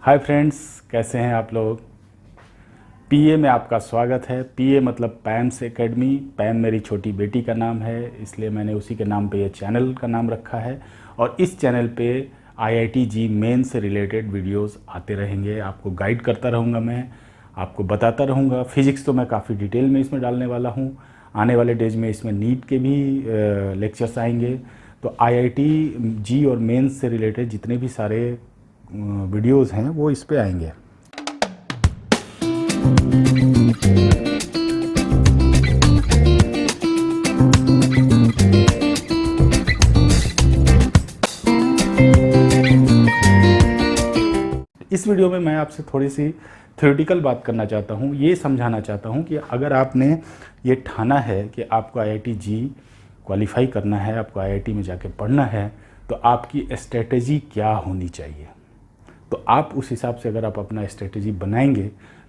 Hi friends, कैसे हैं आप लोग। पीए में आपका स्वागत है। पीए मतलब पैम्स एकेडमी। पैम मेरी छोटी बेटी का नाम है, इसलिए मैंने उसी के नाम पे ये चैनल का नाम रखा है। और इस चैनल पे आईआईटी जी मेन से रिलेटेड वीडियोस आते रहेंगे। आपको गाइड करता रहूँगा, मैं आपको बताता रहूँगा। फिज़िक्स तो मैं काफ़ी डिटेल में इसमें डालने वाला हूँ। आने वाले डेज में इसमें नीट के भी लेक्चर्स आएंगे। तो आईआईटी जी और मेंस से रिलेटेड जितने भी सारे वीडियोस हैं वो इस पे आएंगे। इस वीडियो में मैं आपसे थोड़ी सी थ्योरेटिकल बात करना चाहता हूँ। ये समझाना चाहता हूँ कि अगर आपने ये ठाना है कि आपको आईआईटी जी क्वालिफाई करना है, आपको आईआईटी में जाके पढ़ना है, तो आपकी स्ट्रेटेजी क्या होनी चाहिए। तो आप उस हिसाब से अगर आप अपना स्ट्रेटेजी बनाएंगे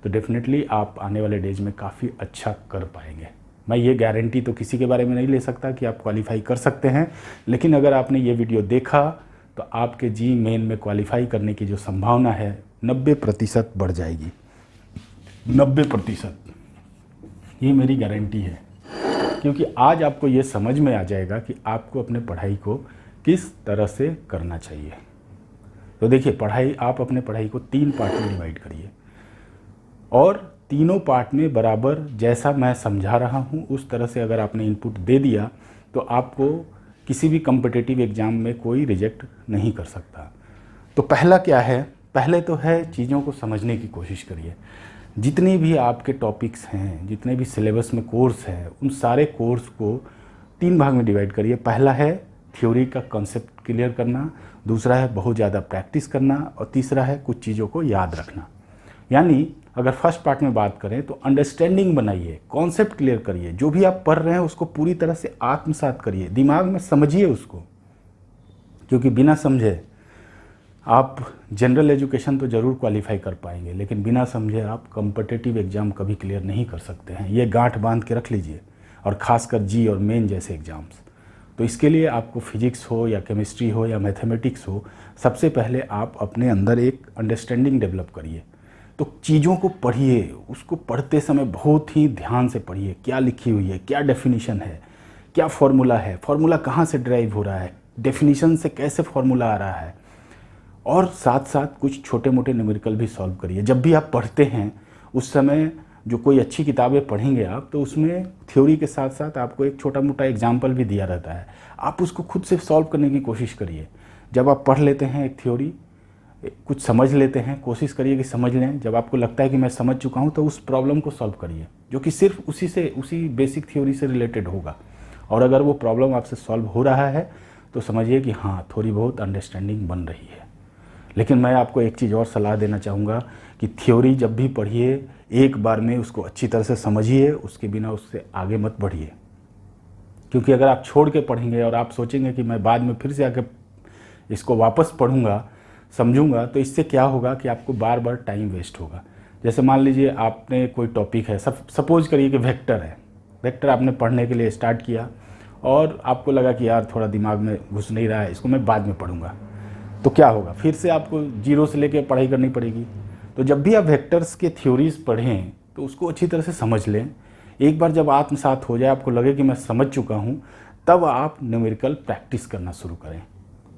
तो डेफिनेटली आप आने वाले डेज में काफ़ी अच्छा कर पाएंगे। मैं ये गारंटी तो किसी के बारे में नहीं ले सकता कि आप क्वालिफाई कर सकते हैं, लेकिन अगर आपने ये वीडियो देखा तो आपके जी मेन में क्वालिफाई करने की जो संभावना है 90% बढ़ जाएगी। 90%, ये मेरी गारंटी है। क्योंकि आज आपको ये समझ में आ जाएगा कि आपको अपने पढ़ाई को किस तरह से करना चाहिए। तो देखिए, आप अपने पढ़ाई को 3 पार्ट में डिवाइड करिए और तीनों पार्ट में बराबर जैसा मैं समझा रहा हूँ उस तरह से अगर आपने इनपुट दे दिया तो आपको किसी भी कम्पिटिटिव एग्ज़ाम में कोई रिजेक्ट नहीं कर सकता। तो पहला क्या है? पहले तो है चीज़ों को समझने की कोशिश करिए। जितने भी आपके टॉपिक्स हैं, जितने भी सिलेबस में कोर्स हैं, उन सारे कोर्स को 3 भाग में डिवाइड करिए। पहला है थ्योरी का कॉन्सेप्ट क्लियर करना, दूसरा है बहुत ज़्यादा प्रैक्टिस करना, और तीसरा है कुछ चीज़ों को याद रखना। यानी अगर फर्स्ट पार्ट में बात करें तो अंडरस्टैंडिंग बनाइए, कॉन्सेप्ट क्लियर करिए, जो भी आप पढ़ रहे हैं उसको पूरी तरह से आत्मसात करिए, दिमाग में समझिए उसको। क्योंकि बिना समझे आप जनरल एजुकेशन तो ज़रूर क्वालिफाई कर पाएंगे, लेकिन बिना समझे आप कॉम्पिटिटिव एग्ज़ाम कभी क्लियर नहीं कर सकते हैं। ये गांठ बांध के रख लीजिए, और ख़ासकर जी और मेन जैसे एग्ज़ाम्स। तो इसके लिए आपको फिजिक्स हो या केमिस्ट्री हो या मैथमेटिक्स हो, सबसे पहले आप अपने अंदर एक अंडरस्टैंडिंग डेवलप करिए। तो चीज़ों को पढ़िए, उसको पढ़ते समय बहुत ही ध्यान से पढ़िए। क्या लिखी हुई है, क्या डेफिनेशन है, क्या फार्मूला है, फार्मूला कहाँ से ड्राइव हो रहा है, डेफिनेशन से कैसे फार्मूला आ रहा है, और साथ साथ कुछ छोटे मोटे न्यूमेरिकल भी सॉल्व करिए। जब भी आप पढ़ते हैं उस समय जो कोई अच्छी किताबें पढ़ेंगे आप, तो उसमें थ्योरी के साथ साथ आपको एक छोटा मोटा एग्जाम्पल भी दिया रहता है। आप उसको खुद से सॉल्व करने की कोशिश करिए। जब आप पढ़ लेते हैं एक थ्योरी, कुछ समझ लेते हैं, कोशिश करिए कि समझ लें। जब आपको लगता है कि मैं समझ चुका हूँ, तो उस प्रॉब्लम को सॉल्व करिए जो कि सिर्फ उसी बेसिक थ्योरी से रिलेटेड होगा। और अगर वो प्रॉब्लम आपसे सॉल्व हो रहा है तो समझिए कि हाँ, थोड़ी बहुत अंडरस्टैंडिंग बन रही है। लेकिन मैं आपको एक चीज़ और सलाह देना चाहूँगा कि थ्योरी जब भी पढ़िए, एक बार में उसको अच्छी तरह से समझिए, उसके बिना उससे आगे मत बढ़िए। क्योंकि अगर आप छोड़ के पढ़ेंगे और आप सोचेंगे कि मैं बाद में फिर से आके इसको वापस पढ़ूंगा, समझूंगा, तो इससे क्या होगा कि आपको बार बार टाइम वेस्ट होगा। जैसे मान लीजिए आपने कोई टॉपिक है, सपोज करिए कि वेक्टर है। वेक्टर आपने पढ़ने के लिए स्टार्ट किया और आपको लगा कि यार थोड़ा दिमाग में घुस नहीं रहा है, इसको मैं बाद में पढ़ूंगा। तो क्या होगा? फिर से आपको जीरो से लेकर पढ़ाई करनी पड़ेगी। तो जब भी आप वेक्टर्स के थ्योरीज पढ़ें तो उसको अच्छी तरह से समझ लें। एक बार जब आत्मसात हो जाए, आपको लगे कि मैं समझ चुका हूँ, तब आप न्यूमेरिकल प्रैक्टिस करना शुरू करें।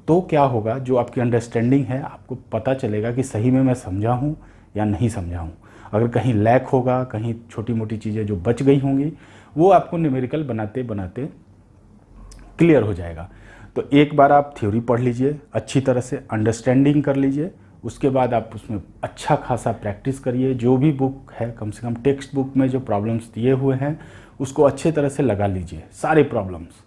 तो क्या होगा, जो आपकी अंडरस्टैंडिंग है, आपको पता चलेगा कि सही में मैं समझा हूँ या नहीं समझा हूँ। अगर कहीं लैक होगा, कहीं छोटी मोटी चीज़ें जो बच गई होंगी, वो आपको न्यूमेरिकल बनाते बनाते क्लियर हो जाएगा। तो एक बार आप थ्योरी पढ़ लीजिए, अच्छी तरह से अंडरस्टैंडिंग कर लीजिए। उसके बाद आप उसमें अच्छा खासा प्रैक्टिस करिए। जो भी बुक है, कम से कम टेक्स्ट बुक में जो प्रॉब्लम्स दिए हुए हैं उसको अच्छे तरह से लगा लीजिए, सारे प्रॉब्लम्स।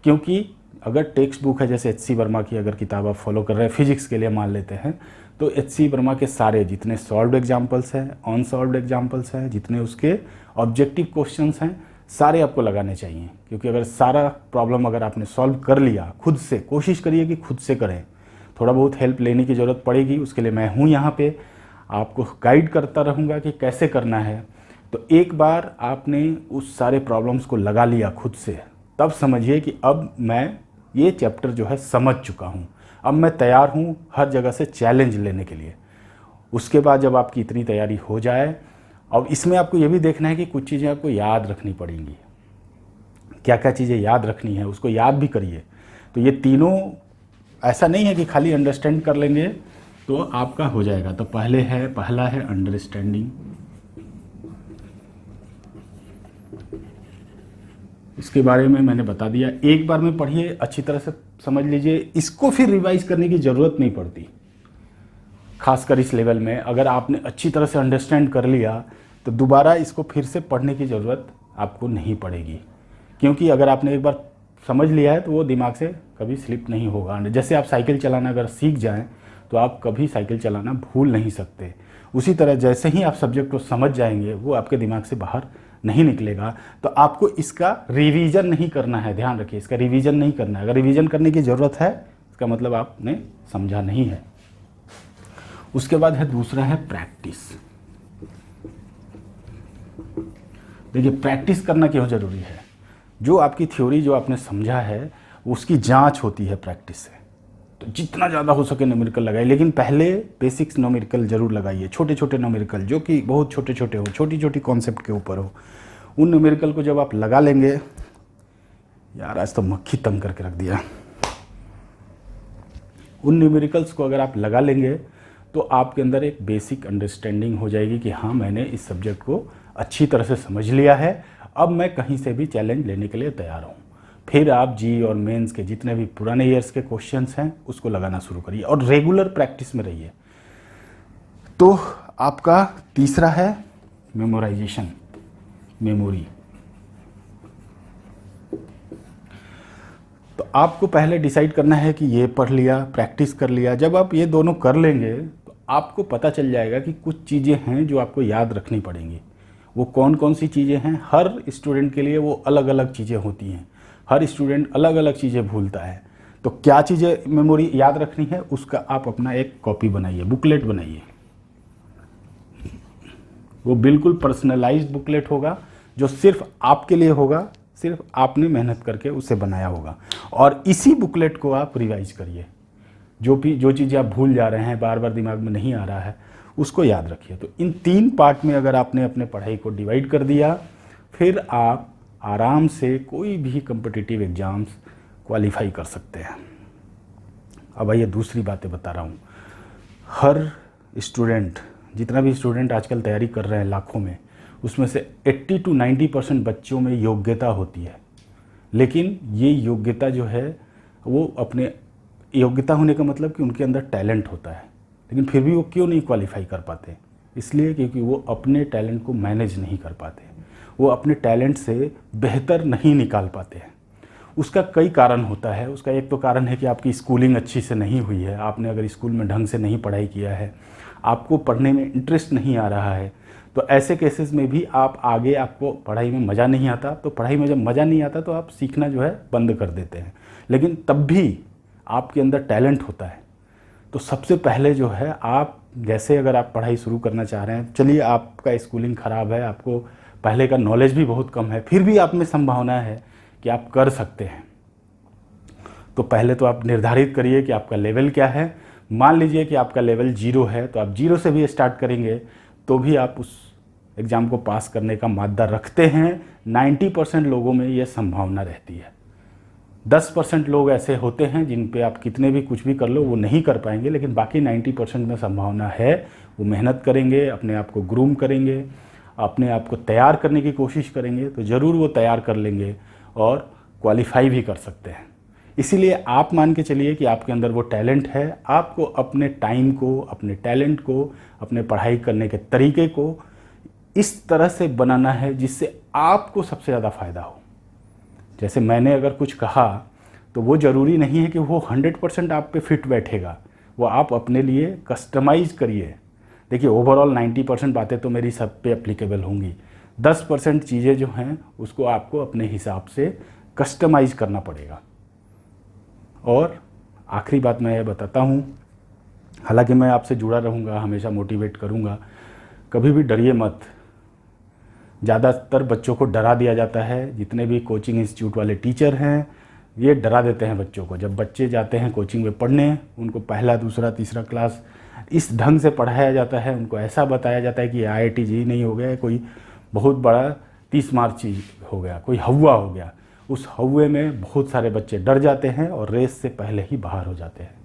क्योंकि अगर टेक्स्ट बुक है, जैसे एच.सी. वर्मा की अगर किताब आप फॉलो कर रहे हैं, फिजिक्स के लिए मान लेते हैं, तो एच.सी. वर्मा के सारे जितने सॉल्व्ड एग्जाम्पल्स हैं, अनसॉल्व्ड एग्जाम्पल्स हैं, जितने उसके ऑब्जेक्टिव क्वेश्चंस हैं, सारे आपको लगाने चाहिए। क्योंकि अगर सारा प्रॉब्लम अगर आपने सॉल्व कर लिया खुद से, कोशिश करिए कि खुद से करें। थोड़ा बहुत हेल्प लेने की ज़रूरत पड़ेगी, उसके लिए मैं हूँ यहाँ पे, आपको गाइड करता रहूँगा कि कैसे करना है। तो एक बार आपने उस सारे प्रॉब्लम्स को लगा लिया खुद से, तब समझिए कि अब मैं ये चैप्टर जो है समझ चुका हूँ। अब मैं तैयार हूँ हर जगह से चैलेंज लेने के लिए। उसके बाद जब आपकी इतनी तैयारी हो जाए, अब इसमें आपको ये भी देखना है कि कुछ चीज़ें आपको याद रखनी पड़ेंगी। क्या क्या चीज़ें याद रखनी है उसको याद भी करिए। तो ये तीनों ऐसा नहीं है कि खाली अंडरस्टैंड कर लेंगे तो आपका हो जाएगा। तो पहला है अंडरस्टैंडिंग। इसके बारे में मैंने बता दिया, एक बार में पढ़िए, अच्छी तरह से समझ लीजिए, इसको फिर रिवाइज करने की ज़रूरत नहीं पड़ती। खासकर इस लेवल में अगर आपने अच्छी तरह से अंडरस्टैंड कर लिया तो दोबारा इसको फिर से पढ़ने की ज़रूरत आपको नहीं पड़ेगी, क्योंकि अगर आपने एक बार समझ लिया है तो वो दिमाग से कभी स्लिप नहीं होगा। जैसे आप साइकिल चलाना अगर सीख जाएं तो आप कभी साइकिल चलाना भूल नहीं सकते। उसी तरह जैसे ही आप सब्जेक्ट को समझ जाएंगे वो आपके दिमाग से बाहर नहीं निकलेगा। तो आपको इसका रिवीजन नहीं करना है, ध्यान रखिए, इसका रिवीजन नहीं करना है। अगर रिवीजन करने की ज़रूरत है इसका मतलब आपने समझा नहीं है। उसके बाद है दूसरा है प्रैक्टिस। देखिए प्रैक्टिस करना क्यों ज़रूरी है। जो आपकी थ्योरी जो आपने समझा है उसकी जांच होती है प्रैक्टिस से। तो जितना ज़्यादा हो सके न्यूमेरिकल लगाइए, लेकिन पहले बेसिक्स न्यूमेरिकल जरूर लगाइए, छोटे छोटे न्यूमेरिकल जो कि बहुत छोटे छोटे हो, छोटी छोटी कॉन्सेप्ट के ऊपर हो। उन न्यूमेरिकल को जब आप लगा लेंगे, यार आज तो मक्खी तंग करके रख दिया। उन न्यूमेरिकल्स को अगर आप लगा लेंगे तो आपके अंदर एक बेसिक अंडरस्टैंडिंग हो जाएगी कि हाँ मैंने इस सब्जेक्ट को अच्छी तरह से समझ लिया है, अब मैं कहीं से भी चैलेंज लेने के लिए तैयार हूँ। फिर आप जी और मेंस के जितने भी पुराने ईयर्स के क्वेश्चंस हैं उसको लगाना शुरू करिए और रेगुलर प्रैक्टिस में रहिए। तो आपका तीसरा है मेमोराइजेशन, मेमोरी। तो आपको पहले डिसाइड करना है कि ये पढ़ लिया, प्रैक्टिस कर लिया। जब आप ये दोनों कर लेंगे तो आपको पता चल जाएगा कि कुछ चीज़ें हैं जो आपको याद रखनी पड़ेंगी। वो कौन कौन सी चीज़ें हैं, हर स्टूडेंट के लिए वो अलग अलग चीज़ें होती हैं। हर स्टूडेंट अलग अलग चीज़ें भूलता है। तो क्या चीज़ें मेमोरी याद रखनी है उसका आप अपना एक कॉपी बनाइए, बुकलेट बनाइए। वो बिल्कुल पर्सनलाइज्ड बुकलेट होगा जो सिर्फ आपके लिए होगा, सिर्फ आपने मेहनत करके उसे बनाया होगा। और इसी बुकलेट को आप रिवाइज करिए। जो चीज़ें आप भूल जा रहे हैं, बार बार दिमाग में नहीं आ रहा है, उसको याद रखिए। तो इन 3 पार्ट में अगर आपने अपने पढ़ाई को डिवाइड कर दिया, फिर आप आराम से कोई भी कॉम्पिटिटिव एग्ज़ाम्स क्वालिफाई कर सकते हैं। अब आइए दूसरी बातें बता रहा हूँ। हर स्टूडेंट, जितना भी स्टूडेंट आजकल तैयारी कर रहे हैं लाखों में, उसमें से 80 to 90% बच्चों में योग्यता होती है। लेकिन ये योग्यता जो है वो अपने योग्यता होने का मतलब कि उनके अंदर टैलेंट होता है, लेकिन फिर भी वो क्यों नहीं क्वालिफाई कर पाते? इसलिए क्योंकि वो अपने टैलेंट को मैनेज नहीं कर पाते, वो अपने टैलेंट से बेहतर नहीं निकाल पाते हैं। उसका कई कारण होता है। उसका एक तो कारण है कि आपकी स्कूलिंग अच्छी से नहीं हुई है। आपने अगर स्कूल में ढंग से नहीं पढ़ाई किया है, आपको पढ़ने में इंटरेस्ट नहीं आ रहा है, तो ऐसे केसेस में भी आप आगे, आपको पढ़ाई में मज़ा नहीं आता। तो पढ़ाई में जब मज़ा नहीं आता तो आप सीखना जो है बंद कर देते हैं। लेकिन तब भी आपके अंदर टैलेंट होता है। तो सबसे पहले जो है आप, जैसे अगर आप पढ़ाई शुरू करना चाह रहे हैं, चलिए आपका स्कूलिंग ख़राब है, आपको पहले का नॉलेज भी बहुत कम है, फिर भी आप में संभावना है कि आप कर सकते हैं। तो पहले तो आप निर्धारित करिए कि आपका लेवल क्या है। मान लीजिए कि आपका लेवल 0 है, तो आप 0 से भी स्टार्ट करेंगे तो भी आप उस एग्ज़ाम को पास करने का मादा रखते हैं। 90% लोगों में ये संभावना रहती है। 10% लोग ऐसे होते हैं जिन पे आप कितने भी कुछ भी कर लो वो नहीं कर पाएंगे, लेकिन बाकी 90% में संभावना है। वो मेहनत करेंगे, अपने आप को ग्रूम करेंगे, अपने आप को तैयार करने की कोशिश करेंगे, तो ज़रूर वो तैयार कर लेंगे और क्वालिफाई भी कर सकते हैं। इसीलिए आप मान के चलिए कि आपके अंदर वो टैलेंट है। आपको अपने टाइम को, अपने टैलेंट को, अपने पढ़ाई करने के तरीके को इस तरह से बनाना है जिससे आपको सबसे ज़्यादा फ़ायदा हो। जैसे मैंने अगर कुछ कहा तो वो ज़रूरी नहीं है कि वो 100% आप पे फिट बैठेगा। वो आप अपने लिए कस्टमाइज़ करिए। देखिए ओवरऑल 90% बातें तो मेरी सब पे एप्लीकेबल होंगी। 10% चीज़ें जो हैं उसको आपको अपने हिसाब से कस्टमाइज़ करना पड़ेगा। और आखिरी बात मैं ये बताता हूँ, हालांकि मैं आपसे जुड़ा रहूँगा, हमेशा मोटिवेट करूँगा, कभी भी डरिए मत। ज़्यादातर बच्चों को डरा दिया जाता है। जितने भी कोचिंग इंस्टीट्यूट वाले टीचर हैं ये डरा देते हैं बच्चों को। जब बच्चे जाते हैं कोचिंग में पढ़ने, उनको पहला, दूसरा, तीसरा क्लास इस ढंग से पढ़ाया जाता है, उनको ऐसा बताया जाता है कि IIT जी नहीं हो गया, कोई बहुत बड़ा 30 मार्ची हो गया, कोई हवा हो गया। उस हवे में बहुत सारे बच्चे डर जाते हैं और रेस से पहले ही बाहर हो जाते हैं।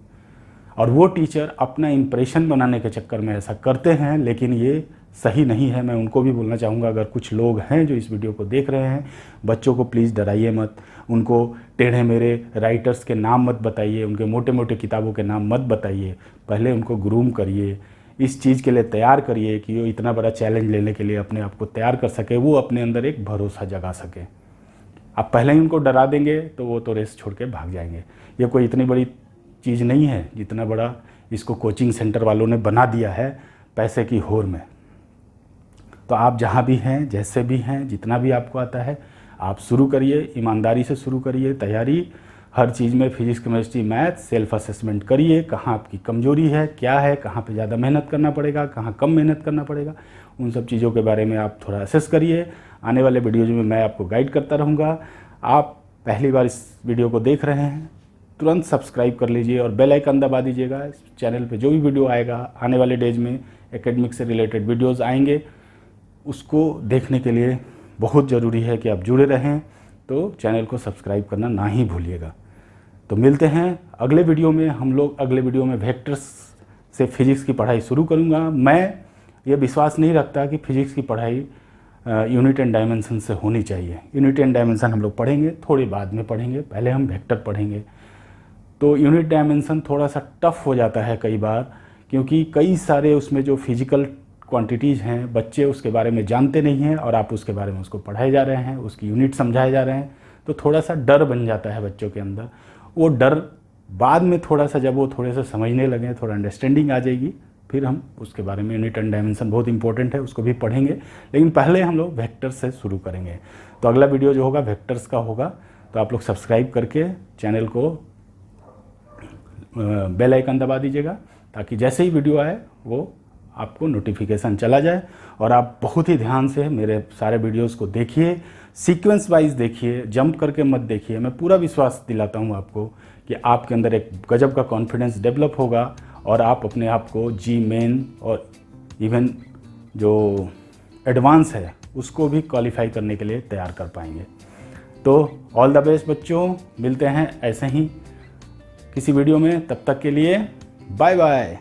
और वो टीचर अपना इम्प्रेशन बनाने के चक्कर में ऐसा करते हैं, लेकिन ये सही नहीं है। मैं उनको भी बोलना चाहूँगा, अगर कुछ लोग हैं जो इस वीडियो को देख रहे हैं, बच्चों को प्लीज़ डराइए मत, उनको टेढ़े मेढ़े राइटर्स के नाम मत बताइए, उनके मोटे मोटे किताबों के नाम मत बताइए। पहले उनको ग्रूम करिए, इस चीज़ के लिए तैयार करिए कि वो इतना बड़ा चैलेंज लेने के लिए अपने आप को तैयार कर सके, वो अपने अंदर एक भरोसा जगा सके। आप पहले ही उनको डरा देंगे तो वो तो रेस छोड़ के भाग जाएंगे। ये कोई इतनी बड़ी चीज़ नहीं है जितना बड़ा इसको कोचिंग सेंटर वालों ने बना दिया है पैसे की होड़ में। तो आप जहाँ भी हैं, जैसे भी हैं, जितना भी आपको आता है आप शुरू करिए, ईमानदारी से शुरू करिए तैयारी। हर चीज़ में physics, chemistry, math self assessment करिए, कहाँ आपकी कमजोरी है, क्या है, कहाँ पे ज़्यादा मेहनत करना पड़ेगा, कहाँ कम मेहनत करना पड़ेगा, उन सब चीज़ों के बारे में आप थोड़ा असेस करिए। आने वाले वीडियोज़ में मैं आपको गाइड करता रहूँगा। आप पहली बार इस वीडियो को देख रहे हैं, तुरंत सब्सक्राइब कर लीजिए और बेल आइकन दबा दीजिएगा। इस चैनल पे जो भी वीडियो आएगा आने वाले डेज में, एकेडमिक से रिलेटेड वीडियोज़ आएंगे, उसको देखने के लिए बहुत ज़रूरी है कि आप जुड़े रहें। तो चैनल को सब्सक्राइब करना ना ही भूलिएगा। तो मिलते हैं अगले वीडियो में। हम लोग अगले वीडियो में वेक्टर्स से फिजिक्स की पढ़ाई शुरू करूँगा। मैं ये विश्वास नहीं रखता कि फिजिक्स की पढ़ाई यूनिट एंड डायमेंशन से होनी चाहिए। यूनिट एंड डायमेंशन हम लोग पढ़ेंगे, थोड़ी बाद में पढ़ेंगे, पहले हम वेक्टर पढ़ेंगे। तो यूनिट डायमेंशन थोड़ा सा टफ हो जाता है कई बार, क्योंकि कई सारे उसमें जो फिजिकल क्वांटिटीज़ हैं बच्चे उसके बारे में जानते नहीं हैं और आप उसके बारे में उसको पढ़ाए जा रहे हैं, उसकी यूनिट समझाए जा रहे हैं, तो थोड़ा सा डर बन जाता है बच्चों के अंदर। वो डर बाद में थोड़ा सा, जब वो थोड़े से समझने लगे, थोड़ा अंडरस्टैंडिंग आ जाएगी, फिर हम उसके बारे में, यूनिट एंड डायमेंशन बहुत इंपॉर्टेंट है, उसको भी पढ़ेंगे। लेकिन पहले हम लोग वेक्टर्स से शुरू करेंगे। तो अगला वीडियो जो होगा वेक्टर्स का होगा। तो आप लोग सब्सक्राइब करके चैनल को बेल आइकन दबा दीजिएगा, ताकि जैसे ही वीडियो आए वो आपको नोटिफिकेशन चला जाए। और आप बहुत ही ध्यान से मेरे सारे वीडियोस को देखिए, सीक्वेंस वाइज देखिए, जंप करके मत देखिए। मैं पूरा विश्वास दिलाता हूँ आपको कि आपके अंदर एक गजब का कॉन्फिडेंस डेवलप होगा और आप अपने आप को जी मेन और इवन जो एडवांस है उसको भी क्वालिफाई करने के लिए तैयार कर पाएंगे। तो ऑल द बेस्ट बच्चों, मिलते हैं ऐसे ही किसी वीडियो में। तब तक के लिए बाय बाय।